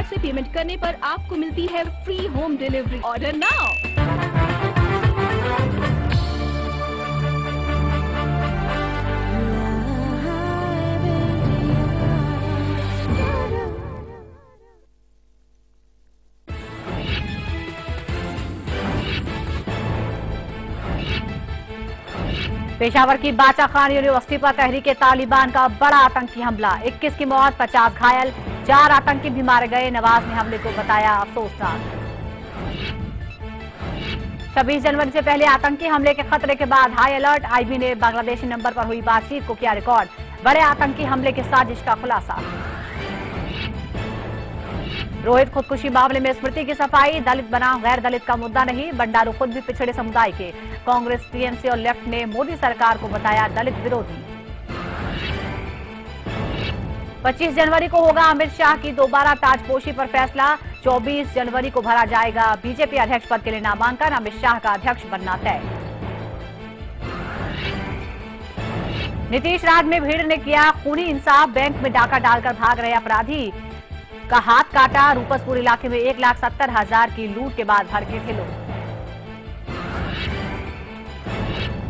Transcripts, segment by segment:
Card से payment करने पर आपको मिलती है free home delivery. Order now. Peshawar की बाचा खान यूनिवर्सिटी पर तहरीके तालिबान का बड़ा आतंकी हमला, 21 की मौत, 50 घायल, 4 आतंकी भी मारे गए। नवाज ने हमले को बताया अफसोसनाक। 26 जनवरी से पहले आतंकी हमले के खतरे के बाद हाई अलर्ट। आईबी ने बांग्लादेशी नंबर पर हुई बातचीत को किया रिकॉर्ड। बड़े आतंकी हमले की साजिश का खुलासा। रोहित खुदकुशी मामले में स्मृति की सफाई, दलित बनाम गैर दलित का मुद्दा नहीं, बंडारू खुद भी पिछड़े समुदाय के। कांग्रेस, टीएमसी और लेफ्ट ने मोदी सरकार को बताया दलित विरोधी। 25 जनवरी को होगा अमित शाह की दोबारा ताजपोशी पर फैसला। 24 जनवरी को भरा जाएगा बीजेपी अध्यक्ष पद के लिए नामांकन। अमित शाह का अध्यक्ष बनना तय। नीतीश राज में भीड़ ने किया खूनी इंसाफ, बैंक में डाका डालकर भाग रहे अपराधी का हाथ काटा। रूपसपुर इलाके में 1,70,000 की लूट के बाद भड़के थे लोग।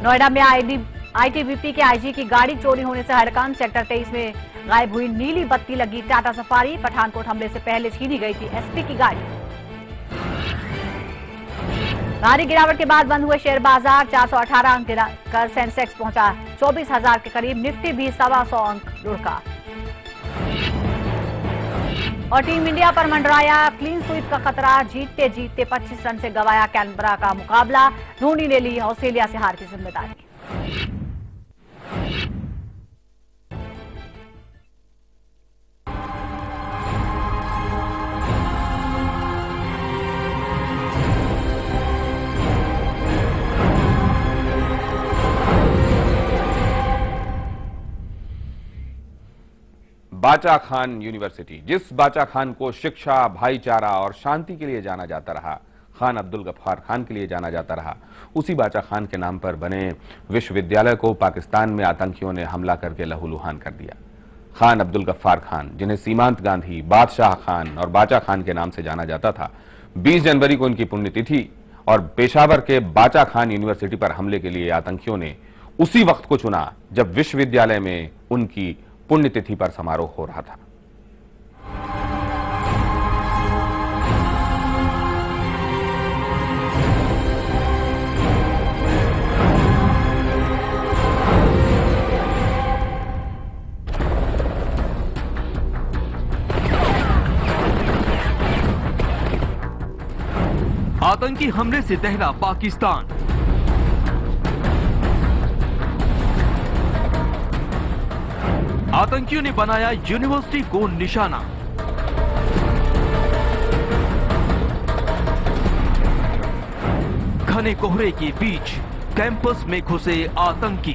नोएडा में आईटीबीपी के आईजी की गाड़ी चोरी होने से हड़कंप। सेक्टर 23 में गायब हुई नीली बत्ती लगी टाटा सफारी। पठानकोट हमले से पहले छीनी गई थी एसपी की गाड़ी। भारी गिरावट के बाद बंद हुए शेयर बाजार, 418 अंक गिराकर सेंसेक्स पहुंचा 24,000 के करीब। निफ्टी भी 125 अंक लुढ़का। और टीम इंडिया पर मंडराया क्लीन स्वीप का खतरा, जीतते जीतते 25 रन से गंवाया कैनबरा का मुकाबला। धोनी ने ली ऑस्ट्रेलिया से हार की जिम्मेदारी। बाचा खान यूनिवर्सिटी, जिस बाचा खान को शिक्षा, भाईचारा और शांति के लिए जाना जाता रहा, खान अब्दुल गफ्फार खान के लिए जाना जाता रहा, उसी बाचा खान के नाम पर बने विश्वविद्यालय को पाकिस्तान में आतंकियों ने हमला करके लहूलुहान कर दिया। खान अब्दुल गफ्फार खान, जिन्हें सीमांत गांधी, बादशाह खान और बाचा खान के नाम से जाना जाता था, 20 जनवरी को उनकी पुण्यतिथि और पेशावर के बाचा खान यूनिवर्सिटी पर हमले के लिए आतंकियों ने उसी वक्त को चुना जब विश्वविद्यालय में उनकी पुण्यतिथि पर समारोह हो रहा था। आतंकी हमले से दहला पाकिस्तान। आतंकियों ने बनाया यूनिवर्सिटी को निशाना। घने कोहरे के बीच कैंपस में घुसे आतंकी।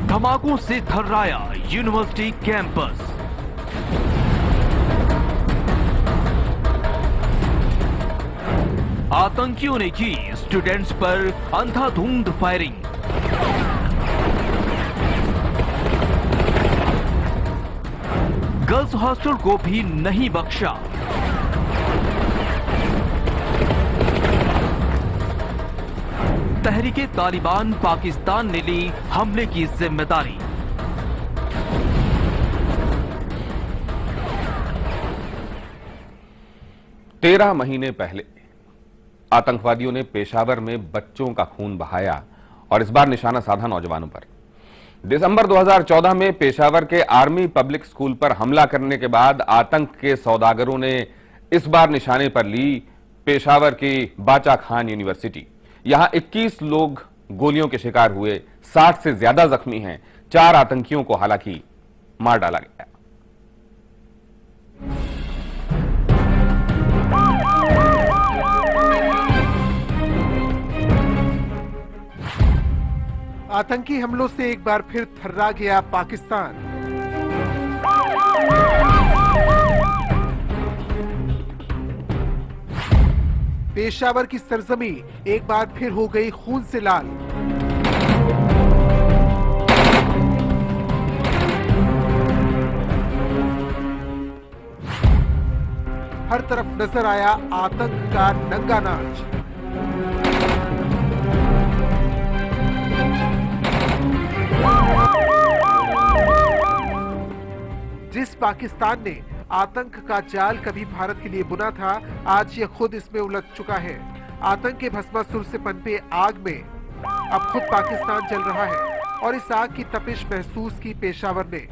धमाकों से थर्राया यूनिवर्सिटी कैंपस। आतंकियों ने की स्टूडेंट्स पर अंधाधुंध फायरिंग। गर्ल्स हॉस्टल को भी नहीं बख्शा। तहरीके तालिबान पाकिस्तान ने ली हमले की जिम्मेदारी। तेरह महीने पहले आतंकवादियों ने पेशावर में बच्चों का खून बहाया और इस बार निशाना साधा नौजवानों पर। दिसंबर 2014 में पेशावर के आर्मी पब्लिक स्कूल पर हमला करने के बाद आतंक के सौदागरों ने इस बार निशाने पर ली पेशावर की बाचा खान यूनिवर्सिटी। यहां 21 लोग गोलियों के शिकार हुए, 60 से ज्यादा जख्मी हैं। 4 आतंकियों को हालांकि मार डाला गया। आतंकी हमलों से एक बार फिर थर्रा गया पाकिस्तान। पेशावर की सरजमी एक बार फिर हो गई खून से लाल। हर तरफ नजर आया आतंक का नंगा नाच। जिस पाकिस्तान ने आतंक का जाल कभी भारत के लिए बुना था, आज ये खुद इसमें उलझ चुका है। आतंक के भस्मासुर से पनपे आग में अब खुद पाकिस्तान जल रहा है और इस आग की तपिश महसूस की पेशावर ने।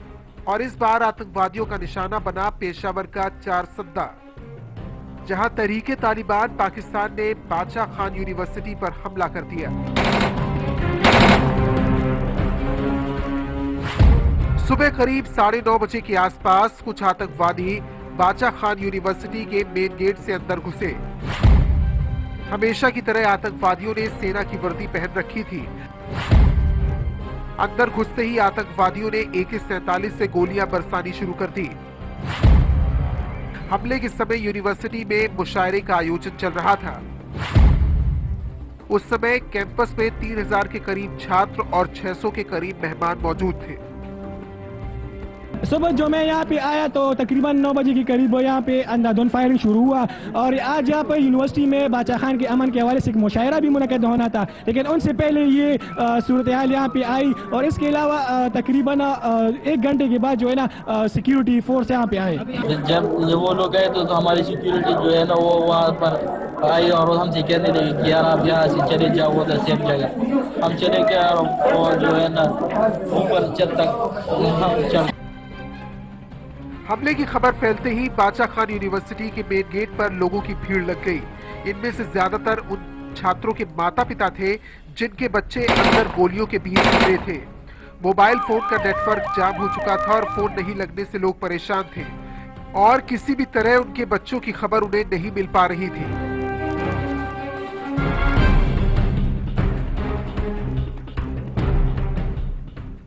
और इस बार आतंकवादियों का निशाना बना पेशावर का चारसद्दा, जहां तहरीके तालिबान पाकिस्तान ने बादशाह खान यूनिवर्सिटी पर हमला कर दिया। सुबह करीब 9:30 बजे के आसपास कुछ आतंकवादी बादशाह खान यूनिवर्सिटी के मेन गेट से अंदर घुसे। हमेशा की तरह आतंकवादियों ने सेना की वर्दी पहन रखी थी। अंदर घुसते ही आतंकवादियों ने AK-47 से गोलियां बरसानी शुरू कर दी। हमले के समय यूनिवर्सिटी में मुशायरे का आयोजन चल रहा था। उस समय कैंपस में 3000 के करीब छात्र और 600 के करीब मेहमान मौजूद थे। सुबह जो मैं यहाँ पे आया तो तकरीबन 9 बजे के करीब यहाँ पे अंधाधुंध फायरिंग शुरू हुआ और आज यहाँ पर यूनिवर्सिटी में बादशाह खान के अमन के हवाले से एक मुशायरा भी मुनक़द होना था, लेकिन उनसे पहले ये सूरत हाल यहाँ पे आई और इसके अलावा तकरीबन 1 घंटे के बाद जो है ना सिक्योरिटी फोर्स यहाँ पे आए। जब वो लोग गए तो हमारी सिक्योरिटी जो है ना वो वहाँ पर आई और हमसे कहने लगे कि यार आप यहाँ से चले जाओ उधर सेफ जगह। हम चले गए और जो है ना ऊपर छत तक हम चल। हमले की खबर फैलते ही बादशाह खान यूनिवर्सिटी के मेन गेट पर लोगों की भीड़ लग गई। इनमें से ज्यादातर उन छात्रों के माता पिता थे जिनके बच्चे अंदर गोलियों के बीच गिरे थे। मोबाइल फोन का नेटवर्क जाम हो चुका था और फोन नहीं लगने से लोग परेशान थे और किसी भी तरह उनके बच्चों की खबर उन्हें नहीं मिल पा रही थी।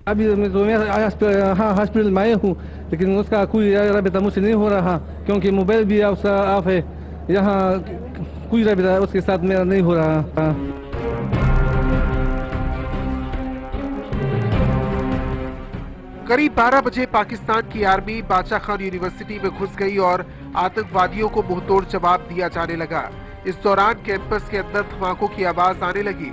अभी मैं हॉस्पिटल में आया हूँ, लेकिन उसका कोई रबता मुझसे नहीं हो रहा क्योंकि मोबाइल भी उसका ऑफ है। यहाँ कोई रबता उसके साथ मेरा नहीं हो रहा। करीब 12 बजे पाकिस्तान की आर्मी बादशाह खान यूनिवर्सिटी में घुस गई और आतंकवादियों को मुंहतोड़ जवाब दिया जाने लगा। इस दौरान कैंपस के अंदर धमाकों की आवाज आने लगी।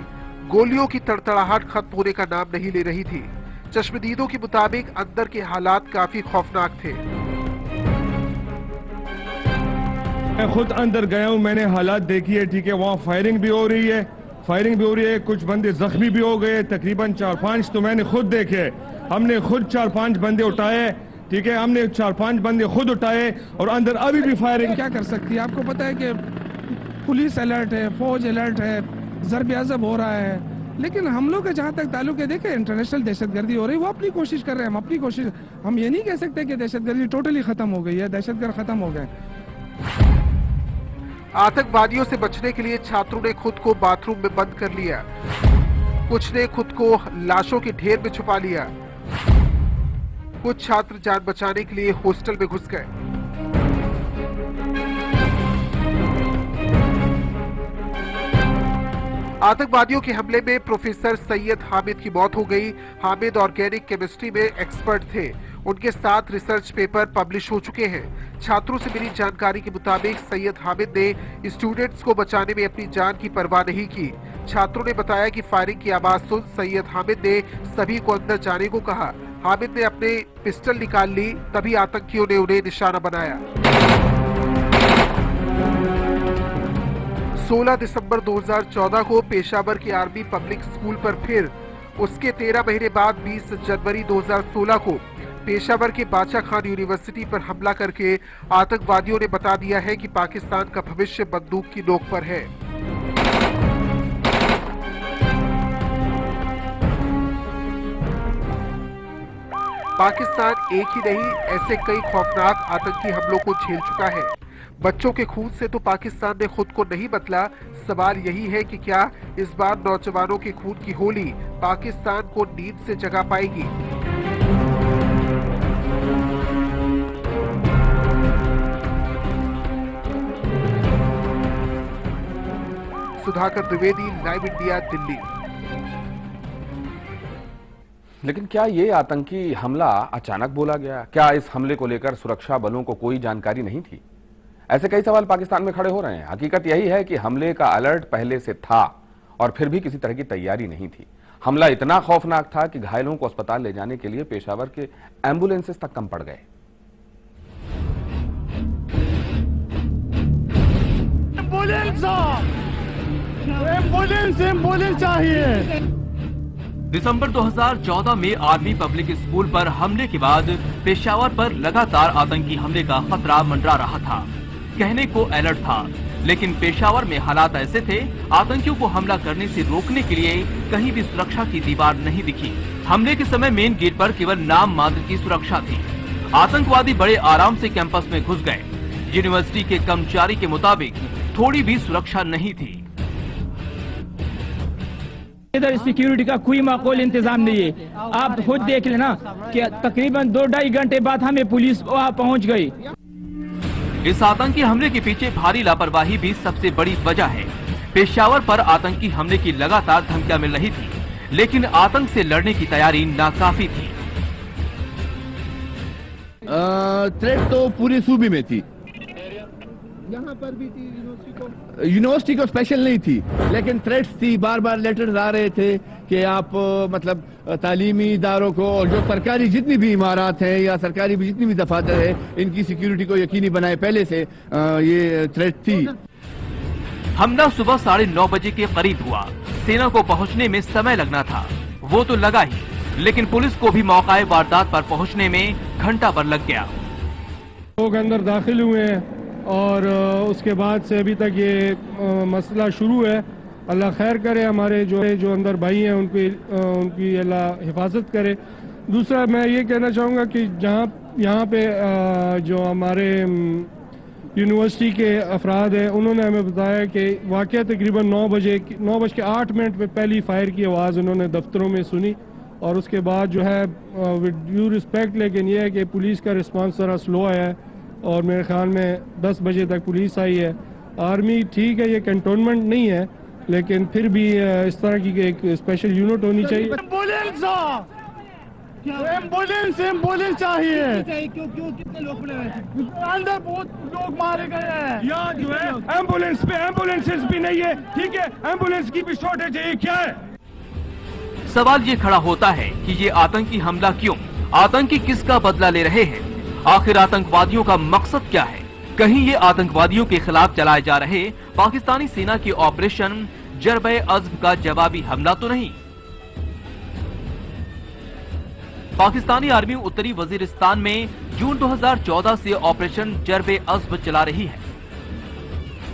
गोलियों की तड़तड़ाहट खत्म होने का नाम नहीं ले रही थी। चश्मदीदों के मुताबिक अंदर के हालात काफी खौफनाक थे। मैं खुद अंदर गया हूं, मैंने हालात देखी है। ठीक है, वहाँ फायरिंग भी हो रही है, कुछ बंदे जख्मी भी हो गए, तकरीबन 4-5 तो मैंने खुद देखे। हमने खुद 4-5 बंदे उठाए। ठीक है, हमने 4-5 बंदे खुद उठाए और अंदर अभी भी फायरिंग। क्या कर सकती है? आपको पता है कि पुलिस अलर्ट है, फौज अलर्ट है, ज़र्ब अज़ब हो रहा है, लेकिन हम लोग का जहाँ तक ताल्लुक है, देखें इंटरनेशनल दहशतगर्दी हो रही है, वो अपनी कोशिश कर रहे हैं, हम अपनी कोशिश। हम ये नहीं कह सकते कि दहशतगर्दी टोटली खत्म हो गई है, दहशतगर्द खत्म हो गए। आतंकवादियों से बचने के लिए छात्रों ने खुद को बाथरूम में बंद कर लिया। कुछ ने खुद को लाशों के ढेर में छुपा लिया। कुछ छात्र जान बचाने के लिए हॉस्टल में घुस गए। आतंकवादियों के हमले में प्रोफेसर सैयद हामिद की मौत हो गई। हामिद ऑर्गेनिक केमिस्ट्री में एक्सपर्ट थे। उनके 7 रिसर्च पेपर पब्लिश हो चुके हैं। छात्रों से मिली जानकारी के मुताबिक सैयद हामिद ने स्टूडेंट्स को बचाने में अपनी जान की परवाह नहीं की। छात्रों ने बताया कि फायरिंग की आवाज सुन सैयद हामिद ने सभी को अंदर जाने को कहा। हामिद ने अपने पिस्टल निकाल ली, तभी आतंकियों ने उन्हें निशाना बनाया। 16 दिसंबर 2014 को पेशावर के आर्मी पब्लिक स्कूल पर फिर उसके 13 महीने बाद 20 जनवरी 2016 को पेशावर के बादशाह खान यूनिवर्सिटी पर हमला करके आतंकवादियों ने बता दिया है कि पाकिस्तान का भविष्य बंदूक की नोक पर है। पाकिस्तान एक ही नहीं, ऐसे कई खौफनाक आतंकी हमलों को झेल चुका है। बच्चों के खून से तो पाकिस्तान ने खुद को नहीं बदला। सवाल यही है कि क्या इस बार नौजवानों के खून की होली पाकिस्तान को नींद से जगा पाएगी। Sudhakar Dwivedi, live India, Delhi. लेकिन क्या ये आतंकी हमला अचानक बोला गया? क्या इस हमले को लेकर सुरक्षा बलों को कोई जानकारी नहीं थी? ऐसे कई सवाल पाकिस्तान में खड़े हो रहे हैं। हकीकत यही है कि हमले का अलर्ट पहले से था और फिर भी किसी तरह की तैयारी नहीं थी। हमला इतना खौफनाक था कि घायलों को अस्पताल ले जाने के लिए पेशावर के एम्बुलेंसेस तक कम पड़ गए। एम्बुलेंस चाहिए। दिसंबर 2014 में आर्मी पब्लिक स्कूल पर हमले के बाद पेशावर पर लगातार आतंकी हमले का खतरा मंडरा रहा था। कहने को अलर्ट था, लेकिन पेशावर में हालात ऐसे थे, आतंकियों को हमला करने से रोकने के लिए कहीं भी सुरक्षा की दीवार नहीं दिखी। हमले के समय मेन गेट पर केवल नाम मात्र की सुरक्षा थी। आतंकवादी बड़े आराम से कैंपस में घुस गए। यूनिवर्सिटी के कर्मचारी के मुताबिक थोड़ी भी सुरक्षा नहीं थी। इधर सिक्योरिटी का कोई माकूल इंतजाम नहीं है। आप खुद देख लेना कि तकरीबन 2-2.5 घंटे बाद हमें पुलिस वहाँ पहुँच गई। इस आतंकी हमले के पीछे भारी लापरवाही भी सबसे बड़ी वजह है। पेशावर पर आतंकी हमले की लगातार धमकियां मिल रही थी, लेकिन आतंक से लड़ने की तैयारी नाकाफी थी। थ्रेट तो पूरे सूबे में थी, यहाँ पर भी थी, यूनिवर्सिटी को स्पेशल नहीं थी, लेकिन थ्रेट्स थी। बार बार लेटर्स आ रहे थे कि आप मतलब तालीमी इदारों को और जो सरकारी जितनी भी इमारत हैं या सरकारी भी जितनी भी दफातर है, इनकी सिक्योरिटी को यकीनी बनाए। पहले से ये थ्रेट थी। हमला सुबह 9:30 बजे के करीब हुआ। सेना को पहुंचने में समय लगना था, वो तो लगा ही, लेकिन पुलिस को भी मौका वारदात पर पहुंचने में घंटा भर लग गया। लोग अंदर दाखिल हुए हैं और उसके बाद से अभी तक ये मसला शुरू है। अल्लाह खैर करे, हमारे जो अंदर भाई हैं उनकी अल्लाह हिफाजत करे। दूसरा मैं ये कहना चाहूँगा कि यहाँ पे जो हमारे यूनिवर्सिटी के अफराद हैं, उन्होंने हमें बताया कि वाक़या तकरीबन 9:08 पे पहली फायर की आवाज़ उन्होंने दफ्तरों में सुनी और उसके बाद जो है विद ड्यू रिस्पेक्ट, लेकिन यह है कि पुलिस का रिस्पांस ज़रा स्लो आया है और मेरे ख्याल में 10 बजे तक पुलिस आई है। आर्मी ठीक है, ये कैंटोनमेंट नहीं है, लेकिन फिर भी इस तरह की एक स्पेशल यूनिट होनी चाहिए। एम्बुलेंस चाहिए। क्यों कितने लोग पड़े हैं अंदर? बहुत लोग मारे गए हैं। यहाँ जो है एम्बुलेंसेस भी नहीं है, ठीक है, एम्बुलेंस की भी शॉर्टेज है। ये क्या है? सवाल ये खड़ा होता है कि ये आतंकी हमला क्यों? आतंकी किसका बदला ले रहे हैं? आखिर आतंकवादियों का मकसद क्या है? कहीं ये आतंकवादियों के खिलाफ चलाए जा रहे पाकिस्तानी सेना के ऑपरेशन जर्ब-ए-अज़्म का जवाबी हमला तो नहीं? पाकिस्तानी आर्मी उत्तरी वजीरिस्तान में जून 2014 से ऑपरेशन जर्ब-ए-अज़्म चला रही है।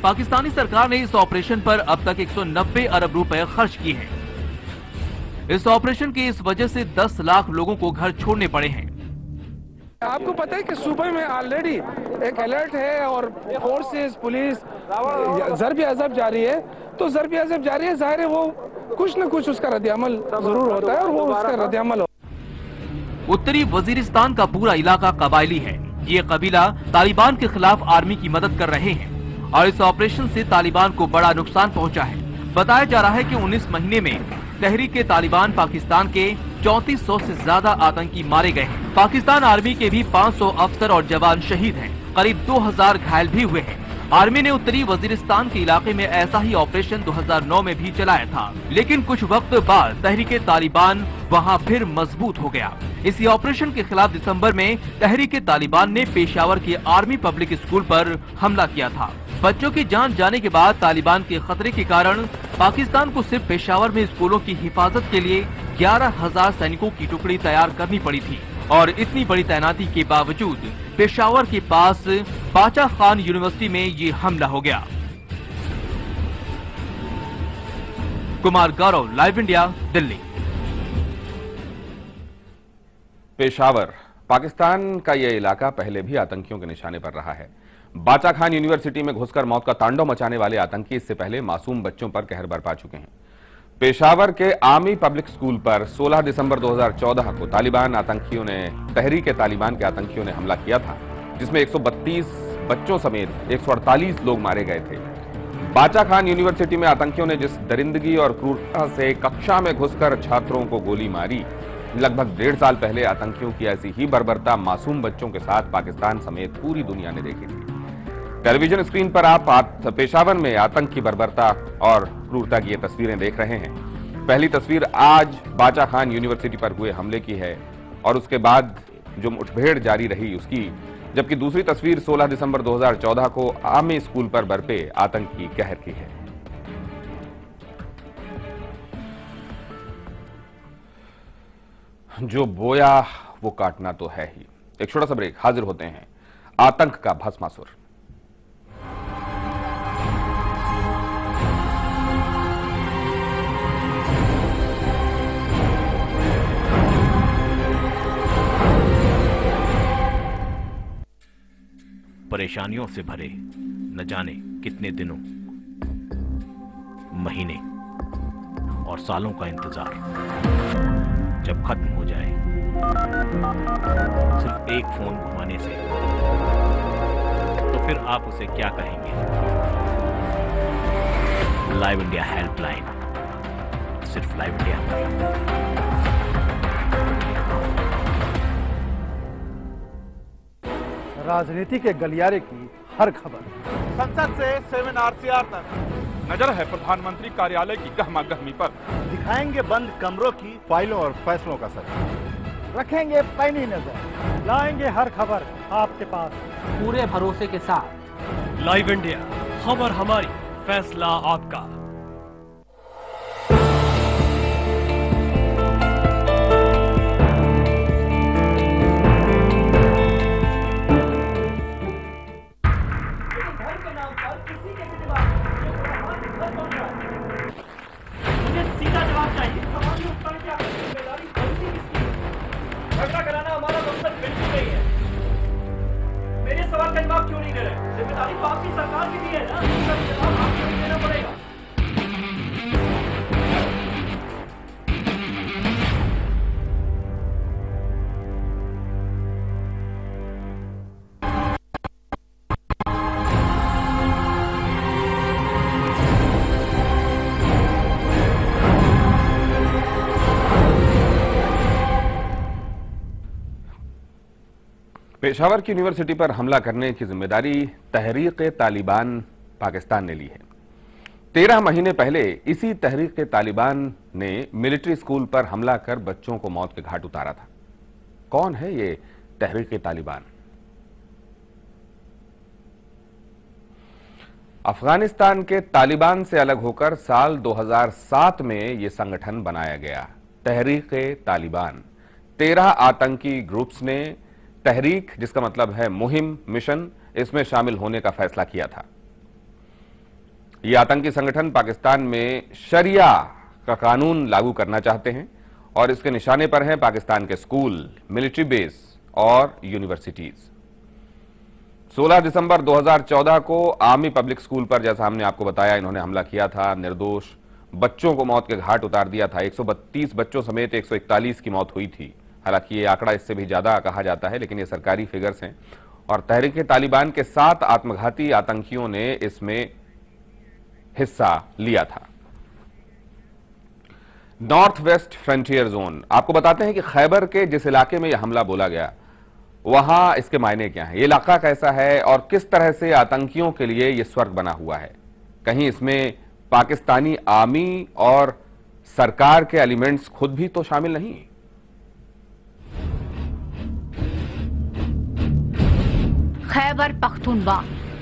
पाकिस्तानी सरकार ने इस ऑपरेशन पर अब तक 190 अरब रुपए खर्च किए हैं। इस ऑपरेशन की इस वजह से 10 लाख लोगों को घर छोड़ने पड़े हैं। आपको पता है कि सूबे में ऑलरेडी एक अलर्ट है और फोर्सेस, पुलिस ज़र्ब-ए-अज़्म जारी है। तो ज़र्ब-ए-अज़्म जारी है, जाहिर है वो कुछ न कुछ उसका रद्द-ए-अमल जरूर होता है और वो उसका रद्द-ए-अमल। उत्तरी वजीरिस्तान का पूरा इलाका कबायली है। ये कबीला तालिबान के खिलाफ आर्मी की मदद कर रहे हैं और इस ऑपरेशन से तालिबान को बड़ा नुकसान पहुंचा है। बताया जा रहा है कि 19 महीने में तहरीके तालिबान पाकिस्तान के 3400 से ज्यादा आतंकी मारे गए हैं। पाकिस्तान आर्मी के भी 500 अफसर और जवान शहीद हैं। करीब 2000 घायल भी हुए हैं। आर्मी ने उत्तरी वजीरिस्तान के इलाके में ऐसा ही ऑपरेशन 2009 में भी चलाया था, लेकिन कुछ वक्त बाद तहरीके तालिबान वहां फिर मजबूत हो गया। इसी ऑपरेशन के खिलाफ दिसंबर में तहरीके तालिबान ने पेशावर के आर्मी पब्लिक स्कूल पर हमला किया था। बच्चों की जान जाने के बाद तालिबान के खतरे के कारण पाकिस्तान को सिर्फ पेशावर में स्कूलों की हिफाजत के लिए 11,000 सैनिकों की टुकड़ी तैयार करनी पड़ी थी और इतनी बड़ी तैनाती के बावजूद पेशावर के पास बाचा खान यूनिवर्सिटी में ये हमला हो गया। Kumar Gaurav, live India, Delhi. पेशावर, पाकिस्तान का यह इलाका पहले भी आतंकियों के निशाने पर रहा है। बाचा खान यूनिवर्सिटी में घुसकर मौत का तांडव मचाने वाले आतंकी इससे पहले मासूम बच्चों पर कहर बरपा चुके हैं। पेशावर के आर्मी पब्लिक स्कूल पर 16 दिसंबर 2014 को तालिबान आतंकियों ने तहरीके तालिबान के आतंकियों ने हमला किया था, जिसमें 132 बच्चों समेत 148 लोग मारे गए थे। बाचा खान यूनिवर्सिटी में आतंकियों ने जिस दरिंदगी और क्रूरता से कक्षा में घुसकर छात्रों को गोली मारी, लगभग 1.5 साल पहले आतंकियों की ऐसी ही बर्बरता मासूम बच्चों के साथ पाकिस्तान समेत पूरी दुनिया ने देखी थी। टेलीविजन स्क्रीन पर आप पेशावर में आतंक की बर्बरता और क्रूरता की ये तस्वीरें देख रहे हैं। पहली तस्वीर आज बाचा खान यूनिवर्सिटी पर हुए हमले की है और उसके बाद जो मुठभेड़ जारी रही उसकी, जबकि दूसरी तस्वीर 16 दिसंबर 2014 को आर्मी स्कूल पर बरपे आतंक की कहर की है। जो बोया वो काटना तो है ही। एक छोटा सा ब्रेक, हाजिर होते हैं आतंक का भस्मासुर। परेशानियों से भरे न जाने कितने दिनों, महीने और सालों का इंतजार जब खत्म हो जाए सिर्फ एक फोन घुमाने से, तो फिर आप उसे क्या कहेंगे? लाइव इंडिया हेल्पलाइन, सिर्फ लाइव इंडिया। राजनीति के गलियारे की हर खबर, संसद से 7 RCR तक नजर है प्रधानमंत्री कार्यालय की गहमा गहमी पर। दिखाएंगे बंद कमरों की फाइलों और फैसलों का सच, रखेंगे पैनी नजर, लाएंगे हर खबर आपके पास पूरे भरोसे के साथ। लाइव इंडिया, खबर हमारी, फैसला आपका। पेशावर की यूनिवर्सिटी पर हमला करने की जिम्मेदारी तहरीक-ए-तालिबान पाकिस्तान ने ली है। 13 महीने पहले इसी तहरीक-ए-तालिबान ने मिलिट्री स्कूल पर हमला कर बच्चों को मौत के घाट उतारा था। कौन है ये तहरीक-ए-तालिबान? अफगानिस्तान के तालिबान से अलग होकर साल 2007 में यह संगठन बनाया गया। तहरीक-ए-तालिबान 13 आतंकी ग्रुप्स ने तहरीक, जिसका मतलब है मुहिम, मिशन, इसमें शामिल होने का फैसला किया था। यह आतंकी संगठन पाकिस्तान में शरिया का कानून लागू करना चाहते हैं और इसके निशाने पर हैं पाकिस्तान के स्कूल, मिलिट्री बेस और यूनिवर्सिटीज। 16 दिसंबर 2014 को आर्मी पब्लिक स्कूल पर, जैसा हमने आपको बताया, इन्होंने हमला किया था। निर्दोष बच्चों को मौत के घाट उतार दिया था। 132 बच्चों समेत 141 की मौत हुई थी। हालांकि ये आंकड़ा इससे भी ज्यादा कहा जाता है, लेकिन ये सरकारी फिगर्स हैं। और तहरीक-ए-तालिबान के 7 आत्मघाती आतंकियों ने इसमें हिस्सा लिया था। नॉर्थ वेस्ट फ्रंटियर जोन, आपको बताते हैं कि खैबर के जिस इलाके में यह हमला बोला गया, वहां इसके मायने क्या हैं, ये इलाका कैसा है और किस तरह से आतंकियों के लिए यह स्वर्ग बना हुआ है। कहीं इसमें पाकिस्तानी आर्मी और सरकार के एलिमेंट्स खुद भी तो शामिल नहीं? खैबर पख्तूनख्वा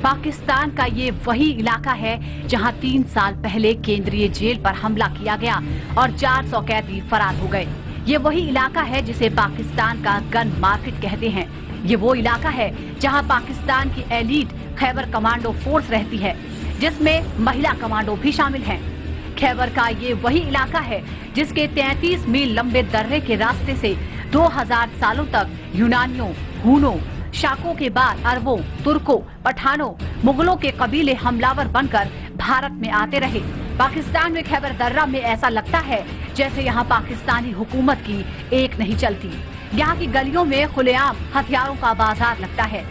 पाकिस्तान का ये वही इलाका है जहां 3 साल पहले केंद्रीय जेल पर हमला किया गया और 400 कैदी फरार हो गए। ये वही इलाका है जिसे पाकिस्तान का गन मार्केट कहते हैं। ये वो इलाका है जहां पाकिस्तान की एलीट खैबर कमांडो फोर्स रहती है, जिसमें महिला कमांडो भी शामिल हैं। खैबर का ये वही इलाका है जिसके 33 मील लंबे दर्रे के रास्ते से 2000 सालों तक यूनानियों, हूनों, शाकों के बाद अरबों, तुर्कों, पठानों, मुगलों के कबीले हमलावर बनकर भारत में आते रहे। पाकिस्तान में खैबर दर्रा में ऐसा लगता है जैसे यहाँ पाकिस्तानी हुकूमत की एक नहीं चलती। यहाँ की गलियों में खुलेआम हथियारों का बाजार लगता है।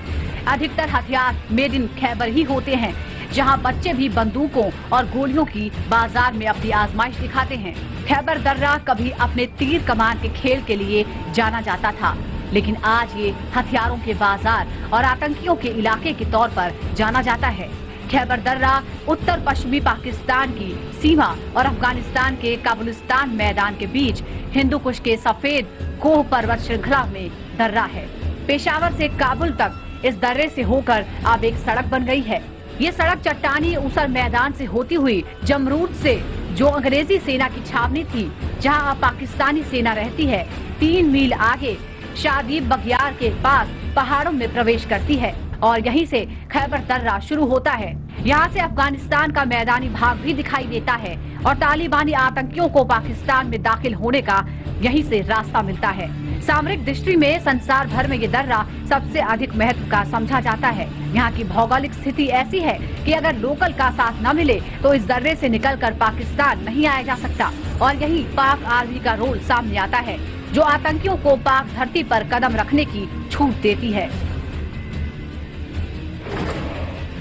अधिकतर हथियार मेड इन खैबर ही होते हैं, जहाँ बच्चे भी बंदूकों और गोलियों की बाजार में अपनी आजमाइश दिखाते हैं। खैबर दर्रा कभी अपने तीर कमान के खेल के लिए जाना जाता था। लेकिन आज ये हथियारों के बाजार और आतंकियों के इलाके के तौर पर जाना जाता है। खैबर दर्रा उत्तर पश्चिमी पाकिस्तान की सीमा और अफगानिस्तान के काबुलिस्तान मैदान के बीच हिंदू कुश के सफेद कोह पर्वत श्रृंखला में दर्रा है। पेशावर से काबुल तक इस दर्रे से होकर अब एक सड़क बन गई है। ये सड़क चट्टानी ऊसर मैदान से होती हुई जमरूद से, जो अंग्रेजी सेना की छावनी थी जहां अब पाकिस्तानी सेना रहती है, 3 मील आगे शादीब बगियार के पास पहाड़ों में प्रवेश करती है और यहीं से खैबर दर्रा शुरू होता है। यहाँ से अफगानिस्तान का मैदानी भाग भी दिखाई देता है और तालिबानी आतंकियों को पाकिस्तान में दाखिल होने का यहीं से रास्ता मिलता है। सामरिक दृष्टि में संसार भर में ये दर्रा सबसे अधिक महत्व का समझा जाता है। यहाँ की भौगोलिक स्थिति ऐसी है कि अगर लोकल का साथ न मिले तो इस दर्रे से निकलकर पाकिस्तान नहीं आया जा सकता और यही पाक आर्मी का रोल सामने आता है, जो आतंकियों को पाक धरती पर कदम रखने की छूट देती है।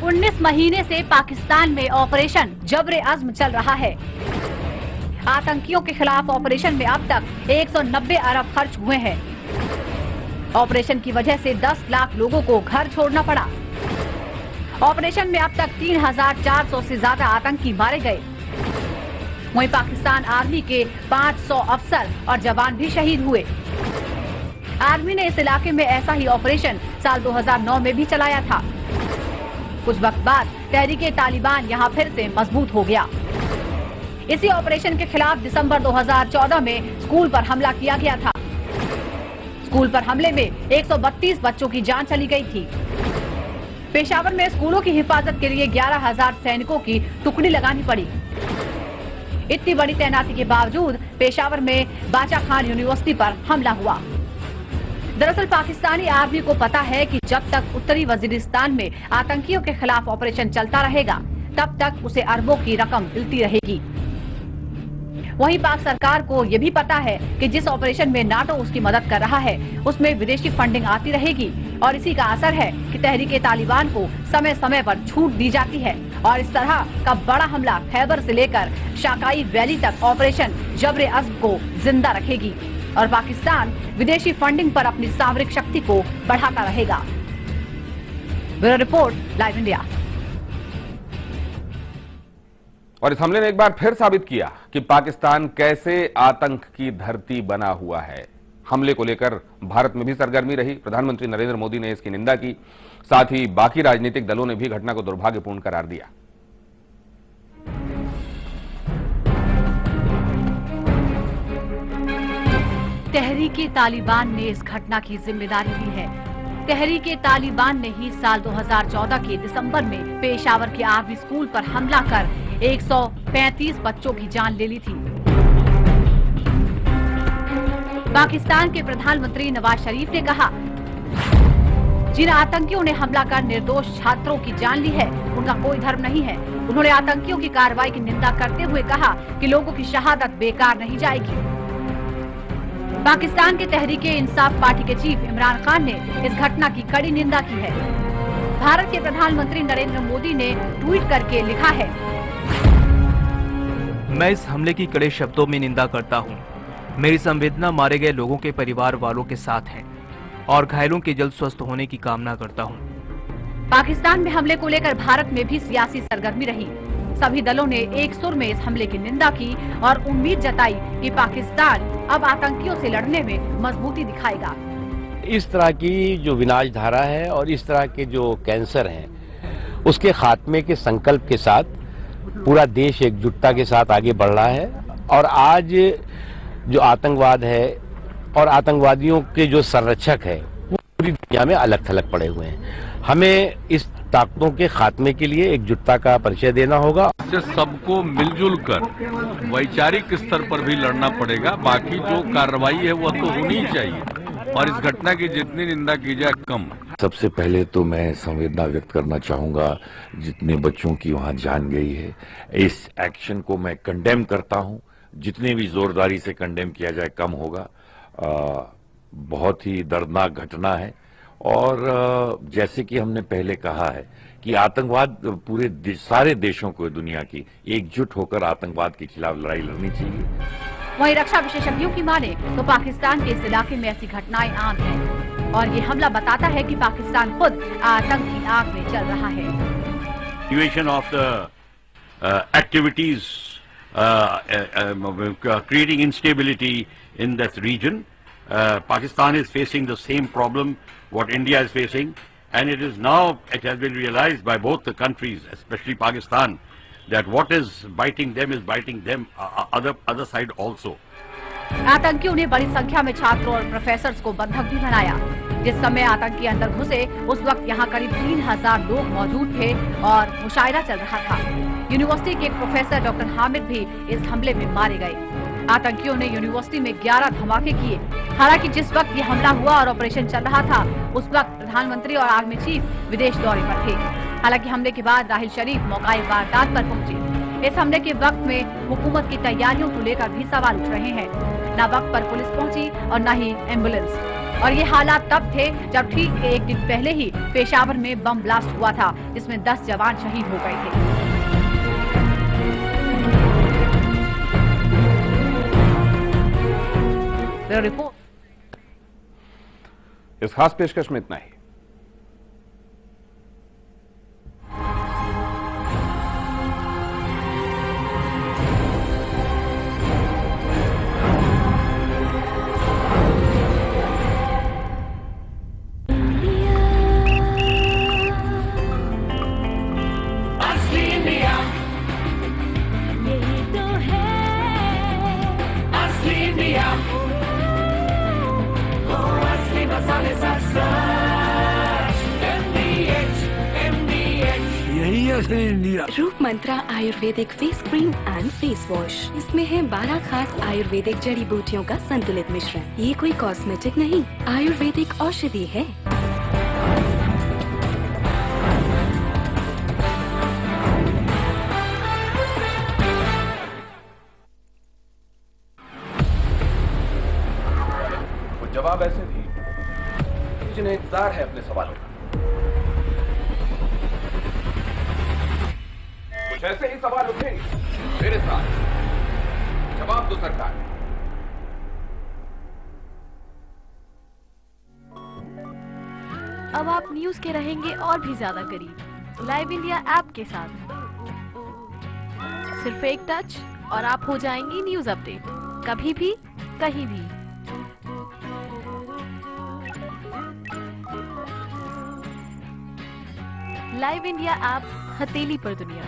19 महीने से पाकिस्तान में ऑपरेशन जब्र अज़्म चल रहा है। आतंकियों के खिलाफ ऑपरेशन में अब तक 190 अरब खर्च हुए हैं। ऑपरेशन की वजह से 10 लाख लोगों को घर छोड़ना पड़ा। ऑपरेशन में अब तक 3400 से ज्यादा आतंकी मारे गए। वहीं पाकिस्तान आर्मी के 500 अफसर और जवान भी शहीद हुए। आर्मी ने इस इलाके में ऐसा ही ऑपरेशन साल 2009 में भी चलाया था। कुछ वक्त बाद तहरीके तालिबान यहाँ फिर से मजबूत हो गया। इसी ऑपरेशन के खिलाफ दिसंबर 2014 में स्कूल पर हमला किया गया था। स्कूल पर हमले में 132 बच्चों की जान चली गई थी। पेशावर में स्कूलों की हिफाजत के लिए 11,000 सैनिकों की टुकड़ी लगानी पड़ी। इतनी बड़ी तैनाती के बावजूद पेशावर में बाचा खान यूनिवर्सिटी पर हमला हुआ। दरअसल पाकिस्तानी आर्मी को पता है कि जब तक उत्तरी वजीरिस्तान में आतंकियों के खिलाफ ऑपरेशन चलता रहेगा, तब तक उसे अरबों की रकम मिलती रहेगी। वहीं पाक सरकार को ये भी पता है कि जिस ऑपरेशन में नाटो उसकी मदद कर रहा है, उसमें विदेशी फंडिंग आती रहेगी और इसी का असर है कि तहरीके तालिबान को समय समय पर छूट दी जाती है और इस तरह का बड़ा हमला खैबर से लेकर शाकाई वैली तक ऑपरेशन जब्र अज़्म को जिंदा रखेगी और पाकिस्तान विदेशी फंडिंग पर अपनी सामरिक शक्ति को बढ़ाता रहेगा। Bureau report, live India. और इस हमले ने एक बार फिर साबित किया कि पाकिस्तान कैसे आतंक की धरती बना हुआ है। हमले को लेकर भारत में भी सरगर्मी रही। प्रधानमंत्री नरेंद्र मोदी ने इसकी निंदा की, साथ ही बाकी राजनीतिक दलों ने भी घटना को दुर्भाग्यपूर्ण करार दिया। तहरीके तालिबान ने इस घटना की जिम्मेदारी ली है। तहरीके तालिबान ने ही साल 2014 के दिसंबर में पेशावर के आर्मी स्कूल पर हमला कर 135 बच्चों की जान ले ली थी। पाकिस्तान के प्रधानमंत्री नवाज शरीफ ने कहा, जिन आतंकियों ने हमला कर निर्दोष छात्रों की जान ली है, उनका कोई धर्म नहीं है। उन्होंने आतंकियों की कार्रवाई की निंदा करते हुए कहा कि लोगों की शहादत बेकार नहीं जाएगी। पाकिस्तान के तहरीके इंसाफ पार्टी के चीफ इमरान खान ने इस घटना की कड़ी निंदा की है। भारत के प्रधानमंत्री नरेंद्र मोदी ने ट्वीट करके लिखा है, मैं इस हमले की कड़े शब्दों में निंदा करता हूं। मेरी संवेदना मारे गए लोगों के परिवार वालों के साथ है और घायलों के जल्द स्वस्थ होने की कामना करता हूं। पाकिस्तान में हमले को लेकर भारत में भी सियासी सरगर्मी रही। सभी दलों ने एक सुर में इस हमले की निंदा की और उम्मीद जताई कि पाकिस्तान अब आतंकियों से लड़ने में मजबूती दिखाएगा। इस तरह की जो विनाशधारा है और इस तरह के जो कैंसर हैं, उसके खात्मे के संकल्प के साथ पूरा देश एकजुटता के साथ आगे बढ़ रहा है। और आज जो आतंकवाद है और आतंकवादियों के जो संरक्षक है, वो पूरी दुनिया में अलग थलग पड़े हुए हैं। हमें इस ताकतों के खात्मे के लिए एकजुटता का परिचय देना होगा। सबको मिलजुल कर वैचारिक स्तर पर भी लड़ना पड़ेगा। बाकी जो कार्रवाई है वो तो होनी चाहिए और इस घटना की जितनी निंदा की जाए कम। सबसे पहले तो मैं संवेदना व्यक्त करना चाहूंगा जितने बच्चों की वहां जान गई है। इस एक्शन को मैं कंडेम करता हूं। जितने भी जोरदारी से कंडेम किया जाए कम होगा। बहुत ही दर्दनाक घटना है और जैसे कि हमने पहले कहा है कि आतंकवाद पूरे सारे देशों को, दुनिया की एकजुट होकर आतंकवाद के खिलाफ लड़ाई लड़नी चाहिए। वहीं रक्षा विशेषज्ञों की माने तो पाकिस्तान के इस इलाके में ऐसी घटनाएं आम हैं और ये हमला बताता है कि पाकिस्तान खुद आतंक की आग में चल रहा है। Situation of the activities creating instability in that region. Pakistan is facing the same problem what India is facing, and it has been realized by both the countries, especially Pakistan, that what is biting them other side also. आतंकियों ने बड़ी संख्या में छात्रों और professors को बंधक भी बनाया। जिस समय आतंकी अंदर घुसे उस वक्त यहाँ करीब 3000 लोग मौजूद थे और मुशायरा चल रहा था। यूनिवर्सिटी के एक प्रोफेसर डॉक्टर हामिद भी इस हमले में मारे गए। आतंकियों ने यूनिवर्सिटी में 11 धमाके किए। हालांकि जिस वक्त ये हमला हुआ और ऑपरेशन चल रहा था उस वक्त प्रधानमंत्री और आर्मी चीफ विदेश दौरे पर थे। हालांकि हमले के बाद राहिल शरीफ मौकाए वारदात पर पहुंचे। इस हमले के वक्त में हुकूमत की तैयारियों को लेकर भी सवाल उठ रहे हैं। न वक्त पर पुलिस पहुंची और न ही एम्बुलेंस। और ये हालात तब थे जब ठीक एक दिन पहले ही पेशावर में बम ब्लास्ट हुआ था जिसमें 10 जवान शहीद हो गए थे। रिपोर्ट। इस खास पेशकश में इतना ही। Roop Mantra Ayurvedic face cream and face wash. इसमें है 12 खास आयुर्वेदिक जड़ी बूटियों का संतुलित मिश्रण। ये कोई कॉस्मेटिक नहीं, आयुर्वेदिक औषधि है। वो जवाब ऐसे थी जिन्हें इंतजार है अपने सवालों का। कुछ ऐसे ही सवाल उठेंगे मेरे साथ, जवाब दो सरकार। अब आप न्यूज के रहेंगे और भी ज्यादा करीब लाइव इंडिया ऐप के साथ। सिर्फ एक टच और आप हो जाएंगी न्यूज अपडेट, कभी भी कहीं भी। लाइव इंडिया ऐप हथेली पर दुनिया।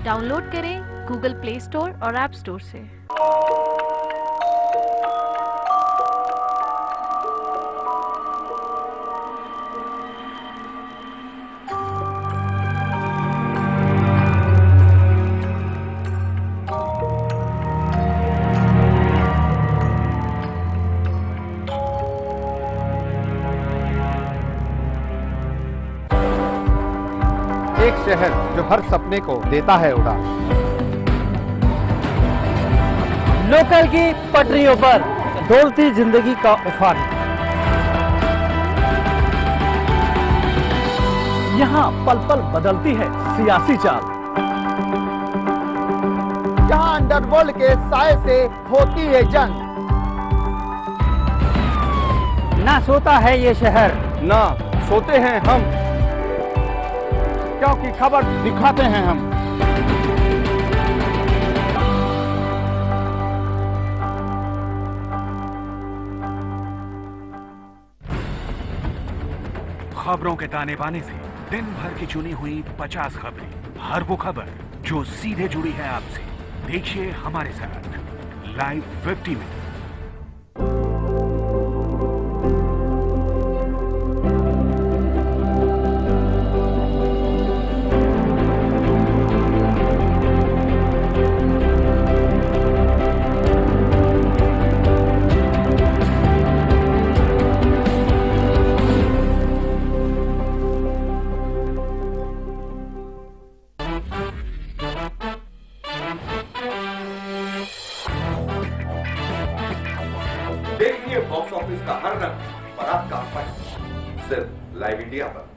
डाउनलोड करें गूगल प्ले स्टोर और ऐप स्टोर से। एक शहर जो हर सपने को देता है उड़ान। लोकल की पटरियों पर दौड़ती जिंदगी का उफान। यहाँ पल पल बदलती है सियासी चाल। जहाँ अंडरवर्ल्ड के साए से होती है जंग। ना सोता है ये शहर, ना सोते हैं हम, क्योंकि खबर दिखाते हैं हम। खबरों के ताने बाने से दिन भर की चुनी हुई 50 खबरें, हर वो खबर जो सीधे जुड़ी है आपसे। देखिए हमारे साथ लाइव 50 में। देखिए बॉक्स ऑफिस का हर रंग और आपका फन सिर्फ लाइव इंडिया पर।